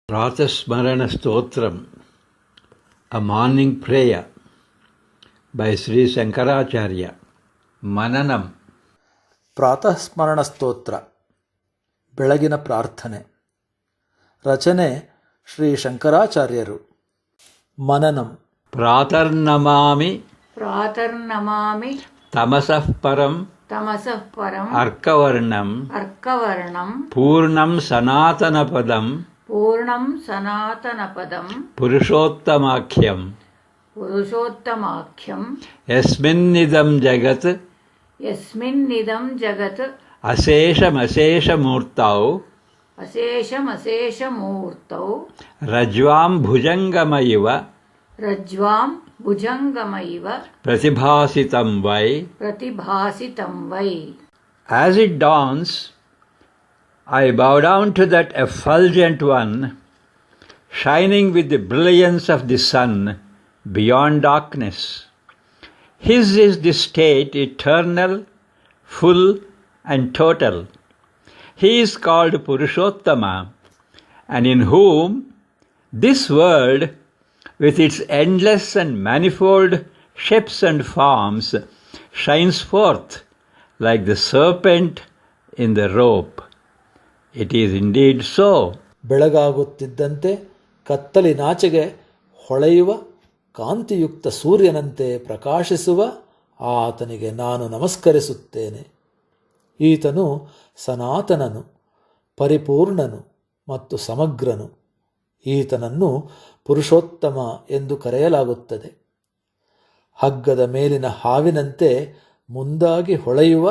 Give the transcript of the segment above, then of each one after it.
Pratasmarana Stotram, a morning prayer by Sri Shankaracharya. Mananam. ಪ್ರಾತಃಸ್ಮರಣ ಸ್ತೋತ್ರ ಬೆಳಗಿನ ಪ್ರಾರ್ಥನೆ. ರಚನೆ ಶ್ರೀ ಶಂಕರಾಚಾರ್ಯರು. ಮನನಂ. ಪ್ರಾತರ್ನಮಾಮಿ ತಮಸಃ ಪರಂ ಅರ್ಕವರ್ಣಂ ಪೂರ್ಣಂ ಸನಾತನಪದಂ ಪುರುಷೋತ್ತಮಾಖ್ಯಂ ಯಸ್ಮಿನ್ನಿದಂ ಜಗತ್ ಅಶೇಷಮಶೇಷಮೂರ್ತೌ ರಜ್ವಾಂ ಭುಜಂಗಮಯಿವ ಪ್ರತಿಭಾಸಿತಂ Y. As it dawns, I bow down to that effulgent one, shining with the brilliance of the sun beyond darkness. His is the state eternal, full and total. He is called Purushottama, and in whom this world, with its endless and manifold shapes and forms, shines forth like the serpent in the rope. It is indeed so. ಬೆಳಗಾಗುತ್ತಿದ್ದಂತೆ ಕತ್ತಲಿನಾಚೆಗೆ ಹೊಳೆಯುವ ಕಾಂತಿಯುಕ್ತ ಸೂರ್ಯನಂತೆ ಪ್ರಕಾಶಿಸುವ ಆತನಿಗೆ ನಾನು ನಮಸ್ಕರಿಸುತ್ತೇನೆ. ಈತನು ಸನಾತನನು, ಪರಿಪೂರ್ಣನು ಮತ್ತು ಸಮಗ್ರನು. ಈತನನ್ನು ಪುರುಷೋತ್ತಮ ಎಂದು ಕರೆಯಲಾಗುತ್ತದೆ. ಹಗ್ಗದ ಮೇಲಿನ ಹಾವಿನಂತೆ ಮುಂದಾಗಿ ಹೊಳೆಯುವ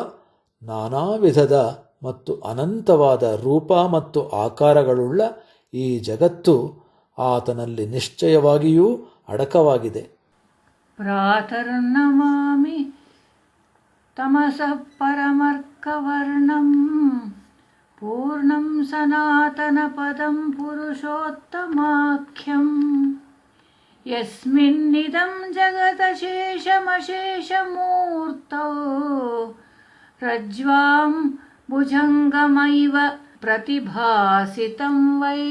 ನಾನಾ ವಿಧದ ಮತ್ತು ಅನಂತವಾದ ರೂಪ ಮತ್ತು ಆಕಾರಗಳುಳ್ಳ ಈ ಜಗತ್ತು ಆತನಲ್ಲಿ ನಿಶ್ಚಯವಾಗಿಯೂ ಅಡಕವಾಗಿದೆ. ಪ್ರಾತರ್ನಮಾಮಿ ತಮಸಃ ಪರಮರ್ಕವರ್ಣಂ ಪೂರ್ಣಂ ಸನಾತನಪದಂ ಪುರುಷೋತ್ತಮಾಖ್ಯಂ ಯಸ್ಮಿನ್ನಿದಂ ಜಗದಶೇಷಮಶೇಷಮೂರ್ತೌ ರಜ್ವಾಂ ಭುಜಂಗಮೈವ ಪ್ರತಿಭಾಸಿತಂ ವೈ.